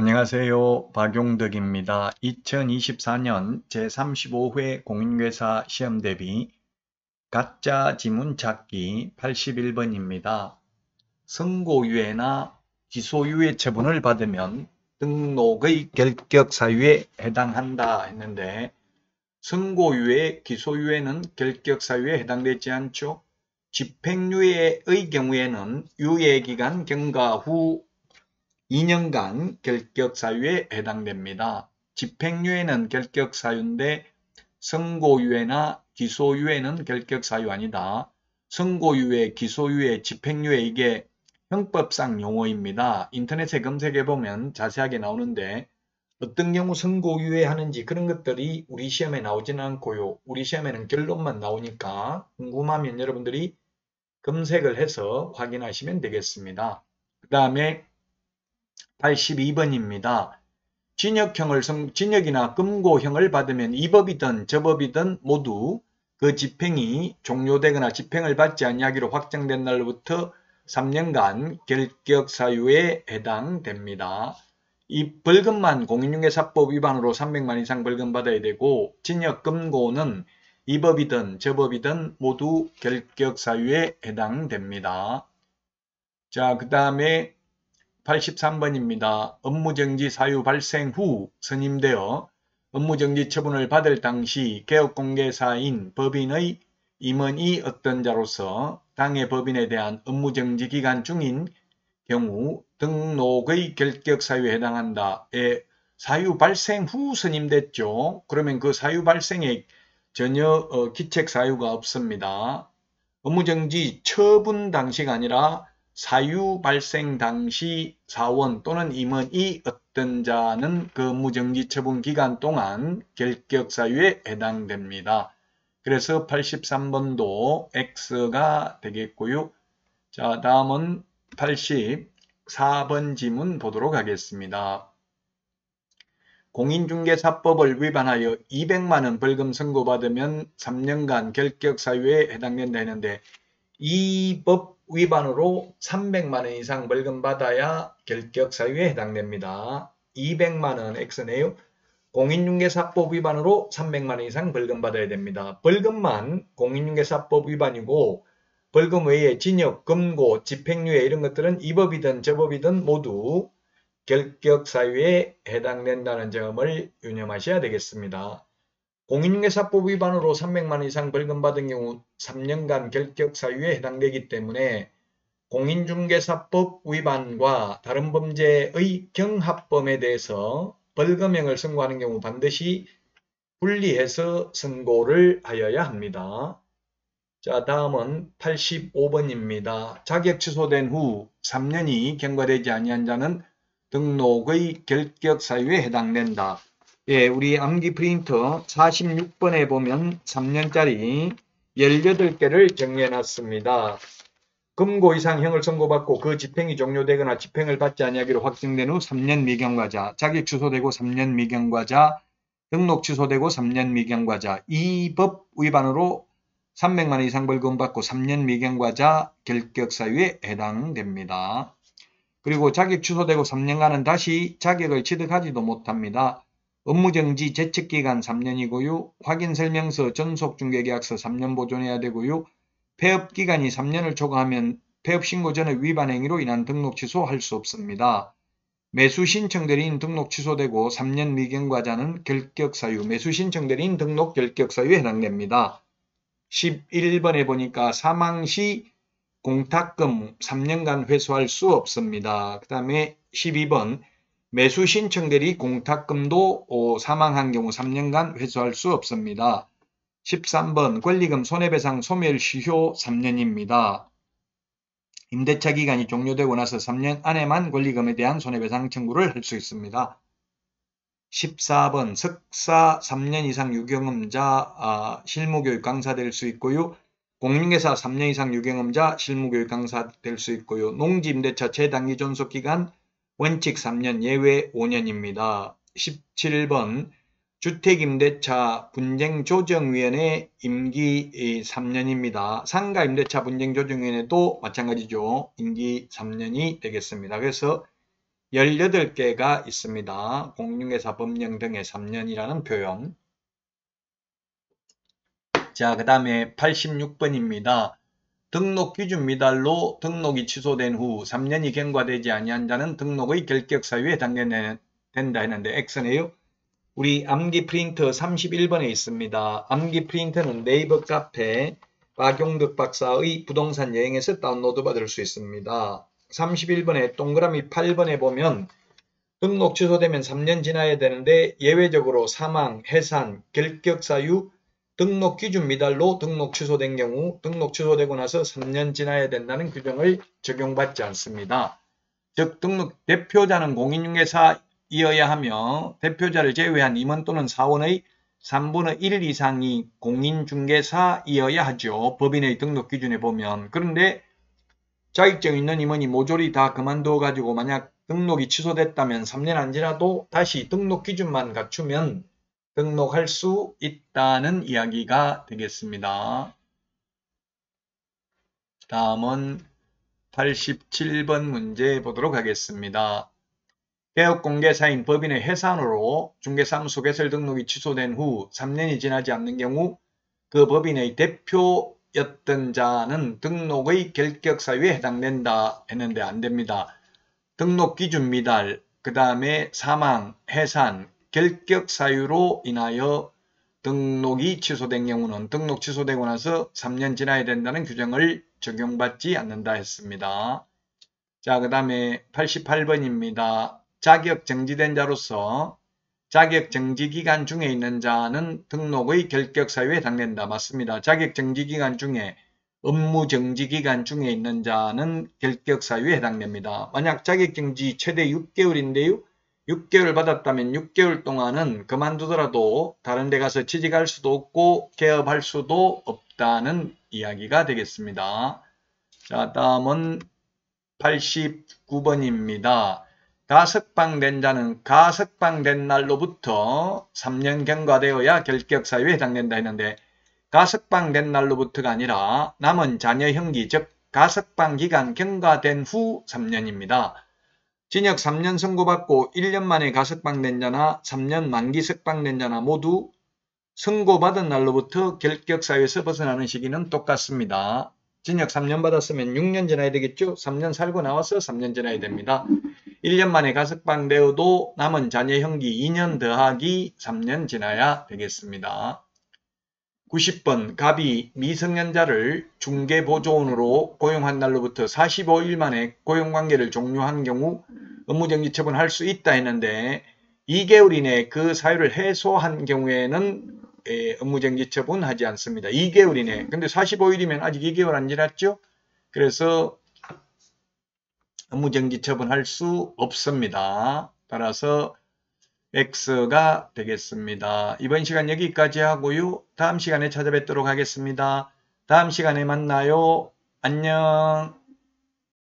안녕하세요. 박용덕입니다. 2024년 제35회 공인중개사 시험 대비 가짜 지문 찾기 81번입니다. 선고유예나 기소유예 처분을 받으면 등록의 결격 사유에 해당한다 했는데 선고유예, 기소유예는 결격 사유에 해당되지 않죠. 집행유예의 경우에는 유예기간 경과 후 2년간 결격사유에 해당됩니다. 집행유예는 결격사유인데 선고유예나 기소유예는 결격사유 아니다. 선고유예, 기소유예, 집행유예 이게 형법상 용어입니다. 인터넷에 검색해보면 자세하게 나오는데 어떤 경우 선고유예 하는지 그런 것들이 우리 시험에 나오지는 않고요. 우리 시험에는 결론만 나오니까 궁금하면 여러분들이 검색을 해서 확인하시면 되겠습니다. 그 다음에 82번입니다. 징역이나 금고형을 받으면 이 법이든 저 법이든 모두 그 집행이 종료되거나 집행을 받지 아니하기로 확정된 날로부터 3년간 결격사유에 해당됩니다. 이 벌금만 공인중개사법 위반으로 300만 이상 벌금 받아야 되고 징역, 금고는 이 법이든 저 법이든 모두 결격사유에 해당됩니다. 자, 그 다음에 83번입니다. 업무정지 사유 발생 후 선임되어 업무정지 처분을 받을 당시 개업공개사인 법인의 임원이 어떤 자로서 당해 법인에 대한 업무정지 기간 중인 경우 등록의 결격사유에 해당한다. 사유 발생 후 선임됐죠. 그러면 그 사유 발생에 전혀 기책사유가 없습니다. 업무정지 처분 당시가 아니라 사유 발생 당시 사원 또는 임원이 어떤 자는 그 업무정지 처분 기간 동안 결격사유에 해당됩니다. 그래서 83번도 X가 되겠고요. 자, 다음은 84번 지문 보도록 하겠습니다. 공인중개사법을 위반하여 200만원 벌금 선고받으면 3년간 결격사유에 해당된다 했는데 이 법 위반으로 300만원 이상 벌금 받아야 결격사유에 해당됩니다. 200만원 X네요. 공인중개사법 위반으로 300만원 이상 벌금 받아야 됩니다. 벌금만 공인중개사법 위반이고 벌금 외에 징역, 금고, 집행유예 이런 것들은 이 법이든 저 법이든 모두 결격사유에 해당된다는 점을 유념하셔야 되겠습니다. 공인중개사법 위반으로 300만원 이상 벌금 받은 경우 3년간 결격사유에 해당되기 때문에 공인중개사법 위반과 다른 범죄의 경합범에 대해서 벌금형을 선고하는 경우 반드시 분리해서 선고를 하여야 합니다. 자, 다음은 85번입니다. 자격 취소된 후 3년이 경과되지 아니한 자는 등록의 결격사유에 해당된다. 예, 우리 암기 프린터 46번에 보면 3년짜리 18개를 정리해 놨습니다. 금고 이상 형을 선고받고 그 집행이 종료되거나 집행을 받지 아니하기로 확정된 후 3년 미경과자, 자격 취소되고 3년 미경과자, 등록 취소되고 3년 미경과자, 이 법 위반으로 300만원 이상 벌금 받고 3년 미경과자 결격사유에 해당됩니다. 그리고 자격 취소되고 3년간은 다시 자격을 취득하지도 못합니다. 업무정지 제척기간 3년이고요. 확인설명서, 전속중개계약서 3년 보존해야 되고요. 폐업기간이 3년을 초과하면 폐업신고 전의 위반행위로 인한 등록 취소할 수 없습니다. 매수신청 대리인 등록 취소되고 3년 미경과자는 결격사유, 매수신청 대리인 등록 결격사유에 해당됩니다. 11번에 보니까 사망시 공탁금 3년간 회수할 수 없습니다. 그 다음에 12번 매수 신청 대리 공탁금도 사망한 경우 3년간 회수할 수 없습니다. 13번 권리금 손해배상 소멸시효 3년입니다. 임대차 기간이 종료되고 나서 3년 안에만 권리금에 대한 손해배상 청구를 할 수 있습니다. 14번 석사 3년 이상 유경험자 실무교육 강사 될 수 있고요. 공인중개사 3년 이상 유경험자 실무교육 강사 될 수 있고요. 농지임대차 최단기 존속기간 원칙 3년 예외 5년입니다. 17번 주택임대차 분쟁조정위원회 임기 3년입니다. 상가임대차 분쟁조정위원회도 마찬가지죠. 임기 3년이 되겠습니다. 그래서 18개가 있습니다. 공인중개사 법령 등의 3년이라는 표현. 자, 그 다음에 86번입니다. 등록 기준 미달로 등록이 취소된 후 3년이 경과되지 아니한 자는 등록의 결격 사유에 해당된다 했는데 X네요. 우리 암기 프린터 31번에 있습니다. 암기 프린터는 네이버 카페 박용덕 박사의 부동산 여행에서 다운로드 받을 수 있습니다. 31번에 동그라미 8번에 보면 등록 취소되면 3년 지나야 되는데 예외적으로 사망, 해산, 결격 사유, 등록 기준 미달로 등록 취소된 경우 등록 취소되고 나서 3년 지나야 된다는 규정을 적용받지 않습니다. 즉 등록 대표자는 공인중개사이어야 하며 대표자를 제외한 임원 또는 사원의 3분의 1 이상이 공인중개사이어야 하죠. 법인의 등록 기준에 보면. 그런데 자격증 있는 임원이 모조리 다 그만둬 가지고 만약 등록이 취소됐다면 3년 안 지나도 다시 등록 기준만 갖추면 등록할 수 있다는 이야기가 되겠습니다. 다음은 87번 문제 보도록 하겠습니다. 개업공개사인 법인의 해산으로 중개사무소 개설 등록이 취소된 후 3년이 지나지 않는 경우 그 법인의 대표였던 자는 등록의 결격 사유에 해당된다 했는데 안됩니다. 등록 기준 미달, 그 다음에 사망, 해산, 결격 사유로 인하여 등록이 취소된 경우는 등록 취소되고 나서 3년 지나야 된다는 규정을 적용받지 않는다 했습니다. 자, 그 다음에 88번입니다. 자격 정지된 자로서 자격 정지 기간 중에 있는 자는 등록의 결격 사유에 해당된다. 맞습니다. 자격 정지 기간 중에 업무 정지 기간 중에 있는 자는 결격 사유에 해당됩니다. 만약 자격 정지 최대 6개월인데요. 6개월 받았다면 6개월 동안은 그만두더라도 다른 데 가서 취직할 수도 없고 개업할 수도 없다는 이야기가 되겠습니다. 자, 다음은 89번입니다. 가석방된 자는 가석방된 날로부터 3년 경과되어야 결격 사유에 해당된다 했는데 가석방된 날로부터가 아니라 남은 자녀 형기 즉 가석방 기간 경과된 후 3년입니다. 징역 3년 선고받고 1년 만에 가석방된 자나 3년 만기 석방된 자나 모두 선고받은 날로부터 결격 사유에서 벗어나는 시기는 똑같습니다. 징역 3년 받았으면 6년 지나야 되겠죠? 3년 살고 나와서 3년 지나야 됩니다. 1년 만에 가석방되어도 남은 자녀 형기 2년 더하기 3년 지나야 되겠습니다. 90번 갑이 미성년자를 중개보조원으로 고용한 날로부터 45일 만에 고용관계를 종료한 경우 업무정지 처분할 수 있다 했는데 2개월 이내에 그 사유를 해소한 경우에는 업무정지 처분하지 않습니다. 2개월 이내. 근데 45일이면 아직 2개월 안 지났죠? 그래서 업무정지 처분할 수 없습니다. 따라서 X가 되겠습니다. 이번 시간 여기까지 하고요. 다음 시간에 찾아뵙도록 하겠습니다. 다음 시간에 만나요. 안녕.